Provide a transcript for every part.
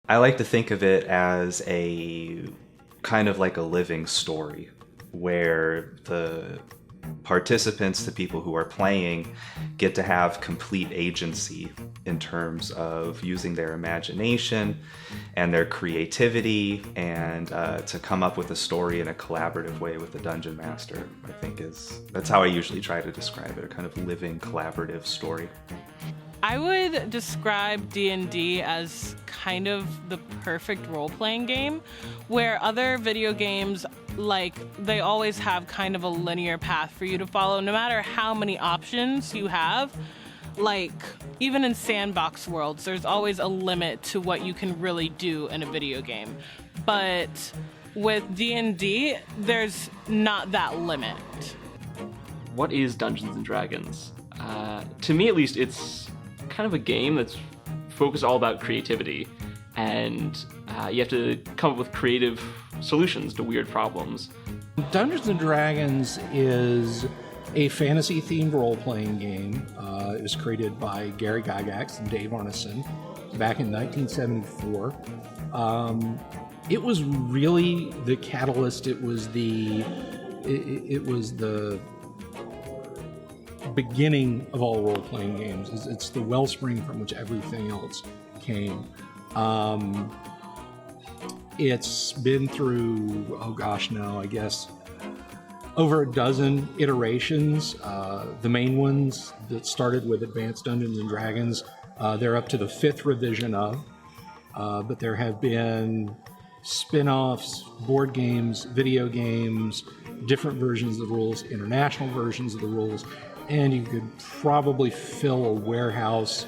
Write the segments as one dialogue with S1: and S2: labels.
S1: I like to think of it as a kind of like a living story where the participants, the people who are playing, get to have complete agency in terms of using their imagination and their creativity and to come up with a story in a collaborative way with the dungeon master. I think that's how I usually try to describe it, a kind of living collaborative story.
S2: I would describe D&D as kind of the perfect role-playing game, where other video games, like, they always have kind of a linear path for you to follow, no matter how many options you have. Like, even in sandbox worlds, there's always a limit to what you can really do in a video game. But with D&D, there's not that limit.
S3: What is Dungeons & Dragons? To me, at least, it's kind of a game that's focused all about creativity, and you have to come up with creative solutions to weird problems.
S4: Dungeons & Dragons is a fantasy-themed role-playing game. It was created by Gary Gygax and Dave Arneson back in 1974. It was really the catalyst. It was the beginning of all role-playing games. It's the wellspring from which everything else came. It's been through, I guess, over a dozen iterations. The main ones that started with Advanced Dungeons & Dragons, they're up to the 5th revision of, but there have been spin-offs, board games, video games, different versions of the rules, international versions of the rules, and you could probably fill a warehouse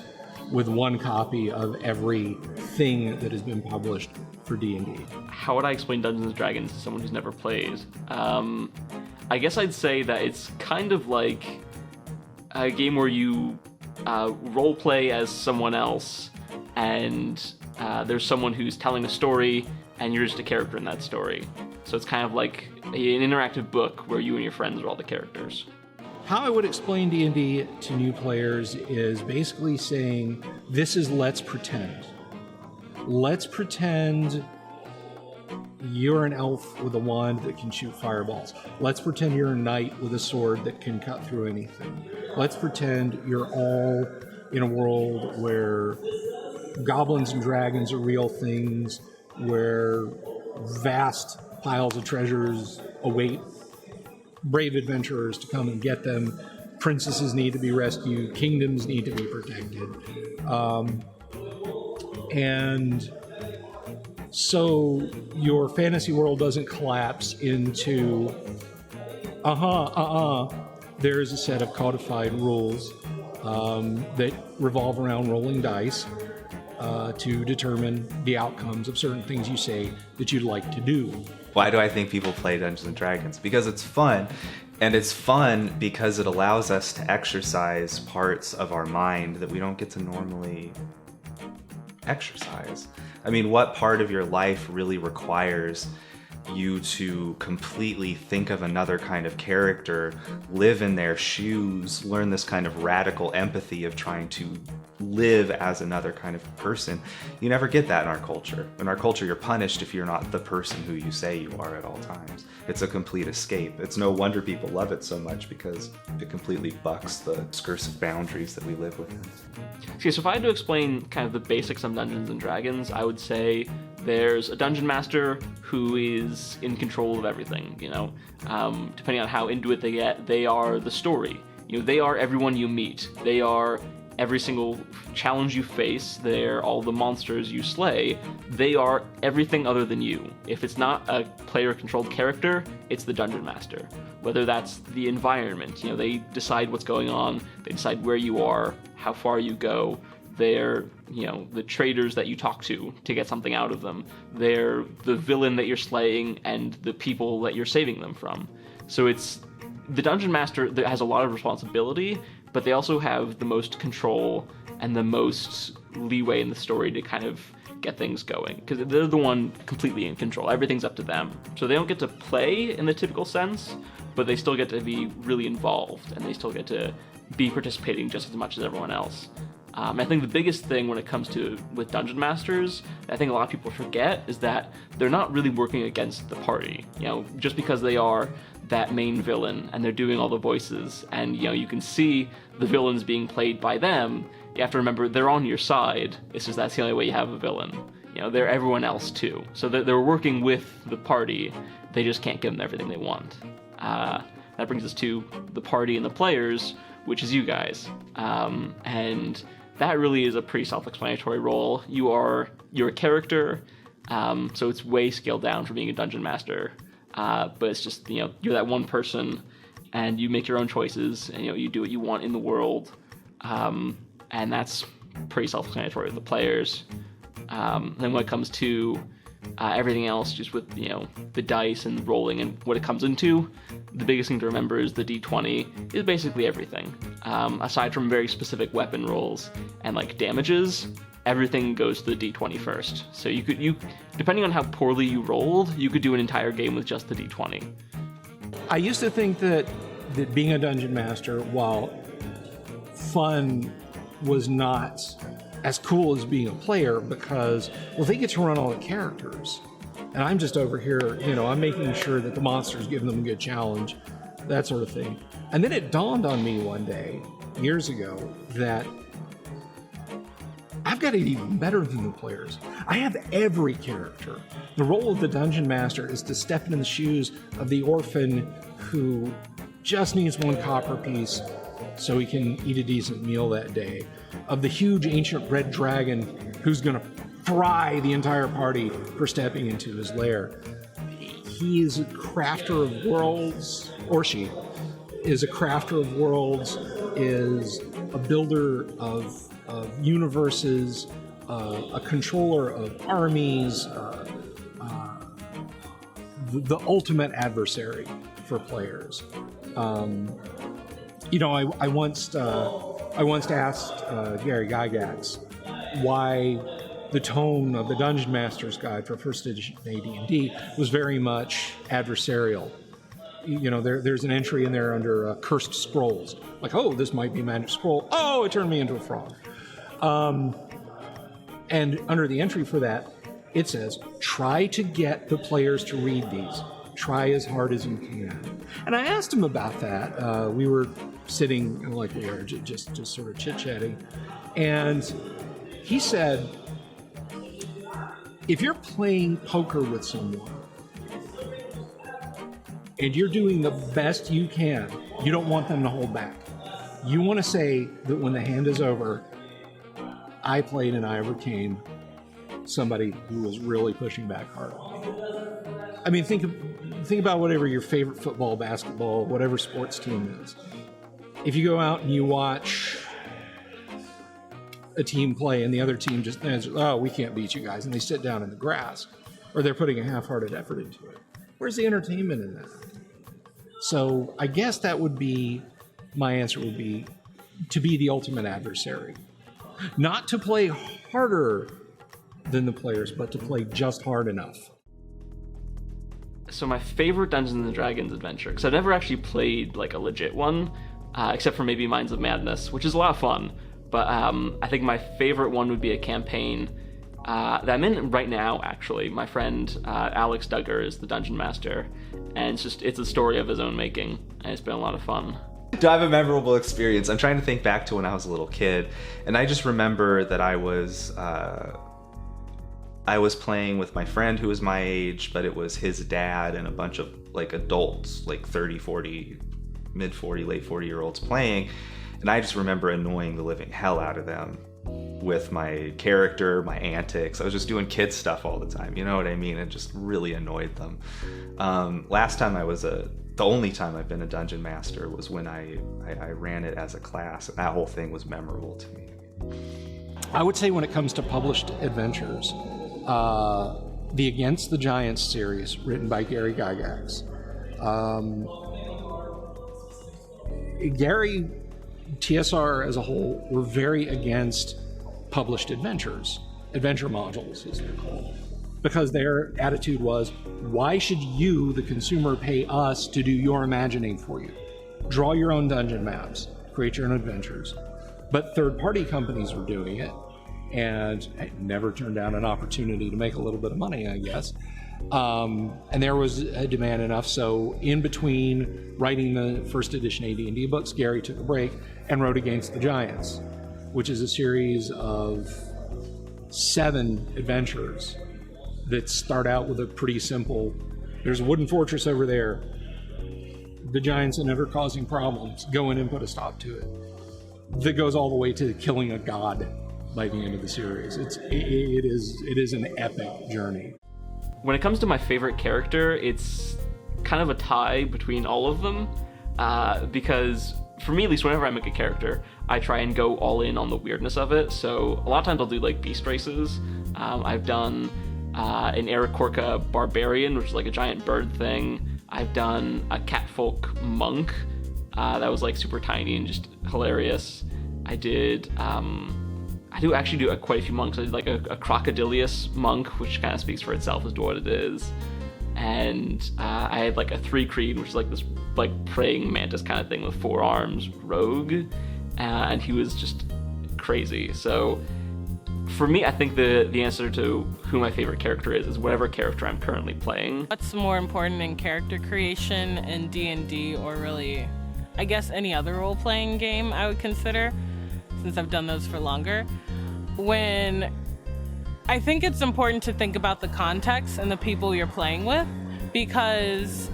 S4: with one copy of everything that has been published for D&D.
S3: How would I explain Dungeons & Dragons to someone who's never played? I guess I'd say that it's kind of like a game where you role play as someone else, and there's someone who's telling a story, and you're just a character in that story. So it's kind of like an interactive book where you and your friends are all the characters.
S4: How I would explain D&D to new players is basically saying, this is let's pretend. Let's pretend you're an elf with a wand that can shoot fireballs. Let's pretend you're a knight with a sword that can cut through anything. Let's pretend you're all in a world where goblins and dragons are real things, where vast piles of treasures await brave adventurers to come and get them. Princesses need to be rescued. Kingdoms need to be protected. And so your fantasy world doesn't collapse into, there's a set of codified rules that revolve around rolling dice to determine the outcomes of certain things you say that you'd like to do.
S1: Why do I think people play Dungeons & Dragons? Because it's fun, and it's fun because it allows us to exercise parts of our mind that we don't get to normally exercise. I mean, what part of your life really requires you to completely think of another kind of character, live in their shoes, learn this kind of radical empathy of trying to live as another kind of person? You never get that in our culture. In our culture, you're punished if you're not the person who you say you are at all times. It's a complete escape. It's no wonder people love it so much, because it completely bucks the discursive boundaries that we live within.
S3: Okay, so if I had to explain kind of the basics of Dungeons & Dragons, I would say there's a dungeon master who is in control of everything, depending on how into it they get. They are the story. They are everyone you meet. They are every single challenge you face. They're all the monsters you slay. They are everything other than you. If it's not a player-controlled character, it's the dungeon master. Whether that's the environment, they decide what's going on, they decide where you are, how far you go. They're, the traders that you talk to get something out of them. They're the villain that you're slaying and the people that you're saving them from. So it's the dungeon master that has a lot of responsibility, but they also have the most control and the most leeway in the story to kind of get things going, because they're the one completely in control. Everything's up to them. So they don't get to play in the typical sense, but they still get to be really involved, and they still get to be participating just as much as everyone else. I think the biggest thing when it comes to with dungeon masters, I think a lot of people forget, is that they're not really working against the party. Just because they are that main villain and they're doing all the voices, and you can see the villains being played by them, you have to remember they're on your side. It's just that's the only way you have a villain. They're everyone else too. So they're working with the party. They just can't give them everything they want. That brings us to the party and the players, which is you guys. And that really is a pretty self-explanatory role. You're a character, so it's way scaled down from being a dungeon master. But it's just, you're that one person, and you make your own choices, and you do what you want in the world. And that's pretty self-explanatory with the players. Then when it comes to everything else, just with the dice and rolling and what it comes into, the biggest thing to remember is the D20 is basically everything. Aside from very specific weapon rolls and like damages, everything goes to the D20 first. So you depending on how poorly you rolled, you could do an entire game with just the D20.
S4: I used to think that being a dungeon master, while fun, was not as cool as being a player, because, well, they get to run all the characters. And I'm just over here, I'm making sure that the monster's giving them a good challenge, that sort of thing. And then it dawned on me one day, years ago, that I've got it even better than the players. I have every character. The role of the dungeon master is to step into the shoes of the orphan who just needs one copper piece so he can eat a decent meal that day, of the huge ancient red dragon who's going to fry the entire party for stepping into his lair. He is a crafter of worlds, or she is a crafter of worlds, is a builder of universes, a controller of armies, the ultimate adversary for players. I once asked Gary Gygax why the tone of the Dungeon Master's Guide for First Edition AD&D was very much adversarial. There's an entry in there under Cursed Scrolls. Like, oh, this might be a magic scroll. Oh, it turned me into a frog. And under the entry for that, it says, try to get the players to read these. Try as hard as you can. And I asked him about that. We were sitting, like we are, just sort of chit-chatting. And he said, if you're playing poker with someone and you're doing the best you can, you don't want them to hold back. You want to say that when the hand is over, I played and I overcame somebody who was really pushing back hard. I mean, think about whatever your favorite football, basketball, whatever sports team is. If you go out and you watch a team play and the other team just says, oh, we can't beat you guys, and they sit down in the grass, or they're putting a half-hearted effort into it, where's the entertainment in that? So I guess that would be, my answer would be to be the ultimate adversary. Not to play harder than the players, but to play just hard enough.
S3: So my favorite Dungeons & Dragons adventure, because I've never actually played like a legit one, except for maybe Minds of Madness, which is a lot of fun. But I think my favorite one would be a campaign that I'm in right now, actually. My friend Alex Duggar is the Dungeon Master, and it's a story of his own making, and it's been a lot of fun.
S1: Do I have a memorable experience? I'm trying to think back to when I was a little kid, and I just remember that I was playing with my friend who was my age, but it was his dad and a bunch of like adults, like 30, 40, mid 40, late 40-year-olds playing. And I just remember annoying the living hell out of them with my character, my antics. I was just doing kid stuff all the time, you know what I mean? It just really annoyed them. Last time the only time I've been a dungeon master was when I ran it as a class, and that whole thing was memorable to me.
S4: I would say when it comes to published adventures, the Against the Giants series, written by Gary Gygax. Gary, TSR as a whole, were very against published adventure modules, as they're called, because their attitude was, why should you, the consumer, pay us to do your imagining for you? Draw your own dungeon maps, create your own adventures. but third-party companies were doing it, and I never turned down an opportunity to make a little bit of money, I guess. And there was a demand enough, so in between writing the first edition AD&D books, Gary took a break and wrote Against the Giants, which is a series of 7 adventures that start out with a pretty simple, there's a wooden fortress over there, the giants are never causing problems, go in and put a stop to it. That goes all the way to killing a god by the end of the series. It is an epic journey.
S3: When it comes to my favorite character, it's kind of a tie between all of them, because for me, at least, whenever I make a character, I try and go all in on the weirdness of it. So a lot of times I'll do like beast races. I've done an Aarakocra barbarian, which is like a giant bird thing. I've done a catfolk monk that was like super tiny and just hilarious. I do actually do quite a few monks. I did like a crocodilius monk, which kind of speaks for itself as to what it is. And I had like a 3 creed, which is like this like praying mantis kind of thing with 4 arms rogue, and he was just crazy. So for me, I think the answer to who my favorite character is whatever character I'm currently playing.
S2: What's more important in character creation in D&D, or really, I guess, any other role-playing game I would consider, since I've done those for longer? When I think it's important to think about the context and the people you're playing with, because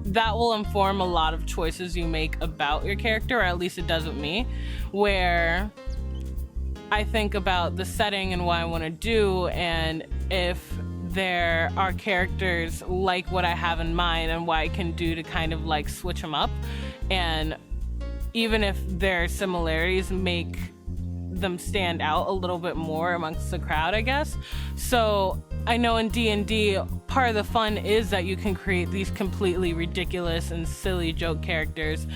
S2: that will inform a lot of choices you make about your character, or at least it does with me, where I think about the setting and what I want to do, and if there are characters like what I have in mind and what I can do to kind of like switch them up, and even if their similarities make them stand out a little bit more amongst the crowd, I guess. So I know in D&D, part of the fun is that you can create these completely ridiculous and silly joke characters,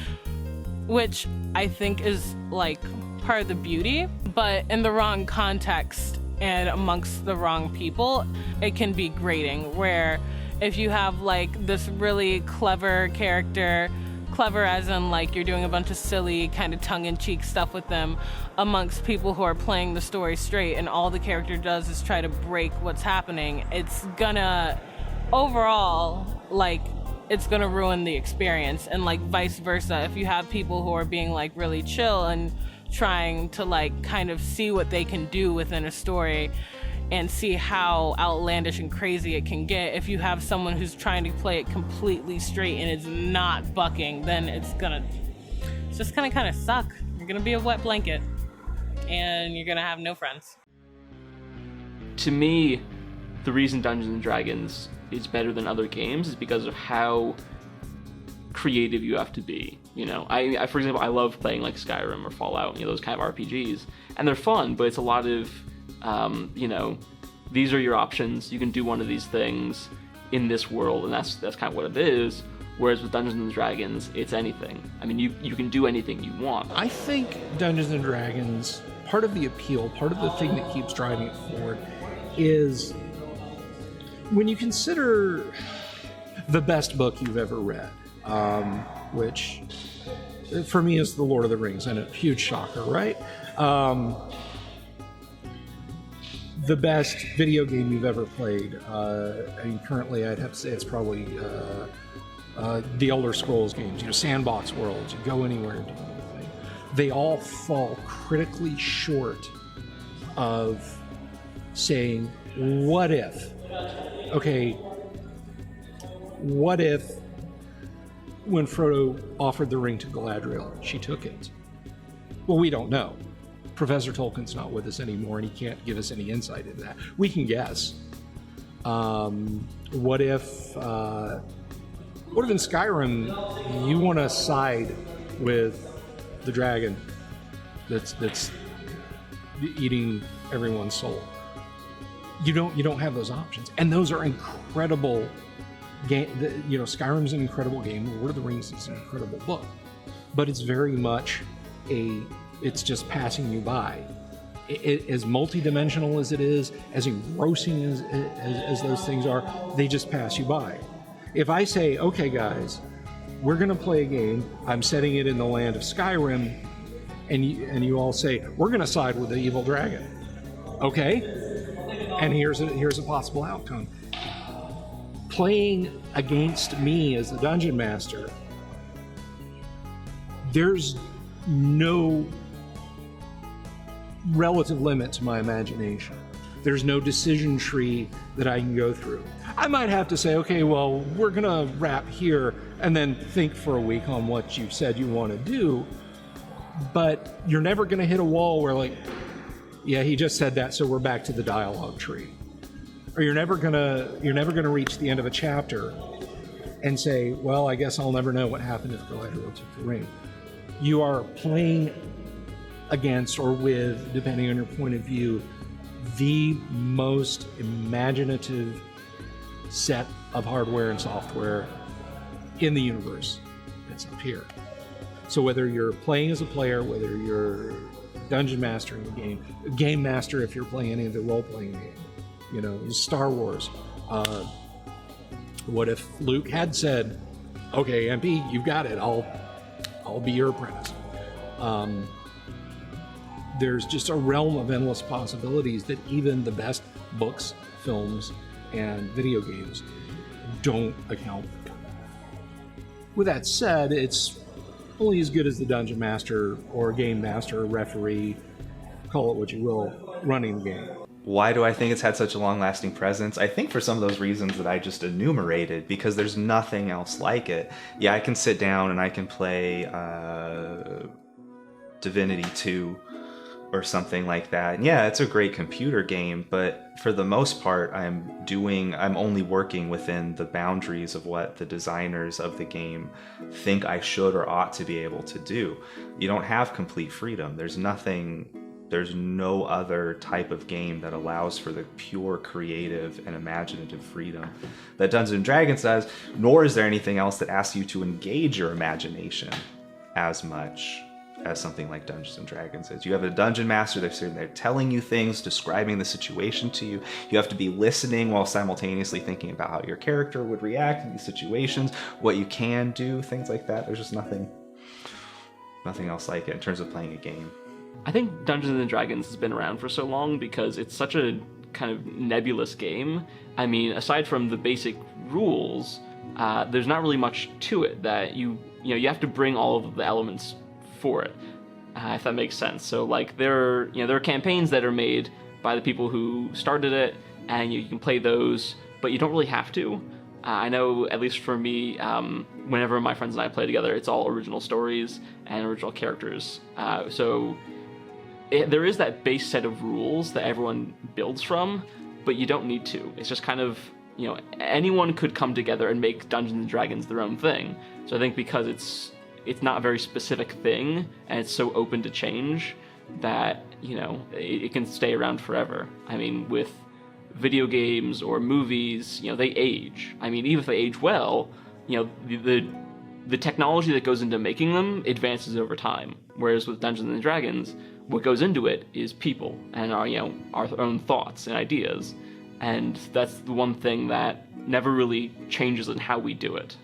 S2: which I think is like part of the beauty, but in the wrong context and amongst the wrong people, it can be grating, where if you have like this really clever character, clever as in like you're doing a bunch of silly kind of tongue-in-cheek stuff with them amongst people who are playing the story straight, and all the character does is try to break what's happening, it's gonna overall like it's gonna ruin the experience. And like vice versa, if you have people who are being like really chill and trying to like kind of see what they can do within a story and see how outlandish and crazy it can get, if you have someone who's trying to play it completely straight and is not bucking, then it's just gonna kind of suck. You're gonna be a wet blanket and you're gonna have no friends.
S3: To me, the reason Dungeons & Dragons is better than other games is because of how creative you have to be. You know, I for example, I love playing like Skyrim or Fallout, you know, those kind of RPGs, and they're fun, but it's a lot of you know, these are your options. You can do one of these things in this world, and that's kind of what it is. Whereas with Dungeons & Dragons, it's anything. I mean, you can do anything you want.
S4: I think Dungeons & Dragons, part of the appeal, part of the thing that keeps driving it forward is when you consider the best book you've ever read, which for me is The Lord of the Rings, and a huge shocker, right? The best video game you've ever played. I mean, currently I'd have to say it's probably the Elder Scrolls games, you know, sandbox worlds, you go anywhere and do anything. They all fall critically short of saying, what if? Okay, what if when Frodo offered the ring to Galadriel, she took it? Well, we don't know. Professor Tolkien's not with us anymore, and he can't give us any insight into that. We can guess. What if in Skyrim you want to side with the dragon that's eating everyone's soul? You don't have those options, and those are incredible. You know, Skyrim's an incredible game. Lord of the Rings is an incredible book, but it's very much it's just passing you by. As multi-dimensional as it is, as engrossing as those things are, they just pass you by. If I say, okay guys, we're gonna play a game, I'm setting it in the land of Skyrim, and you all say, we're going to side with the evil dragon. Okay? And here's a possible outcome. Playing against me as the dungeon master, there's no relative limit to my imagination. There's no decision tree that I can go through. I might have to say, okay, well, we're gonna wrap here and then think for a week on what you said you want to do, but you're never gonna hit a wall where, like, yeah, he just said that, so we're back to the dialogue tree. Or you're never gonna reach the end of a chapter and say, well, I guess I'll never know what happened if Galadriel took the ring. You are playing against or with, depending on your point of view, the most imaginative set of hardware and software in the universe. It's up here. So whether you're playing as a player, whether you're dungeon master in the game master if you're playing any of the role-playing game, you know, Star Wars. What if Luke had said, okay, MP, you've got it, I'll be your apprentice. There's just a realm of endless possibilities that even the best books, films, and video games don't account for. With that said, it's only as good as the dungeon master or game master or referee, call it what you will, running the game.
S1: Why do I think it's had such a long-lasting presence? I think for some of those reasons that I just enumerated, because there's nothing else like it. Yeah, I can sit down and I can play Divinity 2 or something like that. And yeah, it's a great computer game, but for the most part, I'm only working within the boundaries of what the designers of the game think I should or ought to be able to do. You don't have complete freedom. There's no other type of game that allows for the pure creative and imaginative freedom that Dungeons & Dragons does, nor is there anything else that asks you to engage your imagination as much as something like Dungeons & Dragons is. You have a dungeon master that's sitting there telling you things, describing the situation to you. You have to be listening while simultaneously thinking about how your character would react in these situations, what you can do, things like that. There's just nothing else like it in terms of playing a game.
S3: I think Dungeons and Dragons has been around for so long because it's such a kind of nebulous game. I mean, aside from the basic rules, there's not really much to it that you have to bring all of the elements for it, if that makes sense. So like there are campaigns that are made by the people who started it, and you can play those, but you don't really have to. I know, at least for me, whenever my friends and I play together, it's all original stories and original characters. So there is that base set of rules that everyone builds from, but you don't need to. It's just kind of, anyone could come together and make Dungeons and Dragons their own thing. So I think because it's not a very specific thing, and it's so open to change that, it can stay around forever. I mean, with video games or movies, they age. I mean, even if they age well, the technology that goes into making them advances over time. Whereas with Dungeons and Dragons, what goes into it is people and our own thoughts and ideas. And that's the one thing that never really changes in how we do it.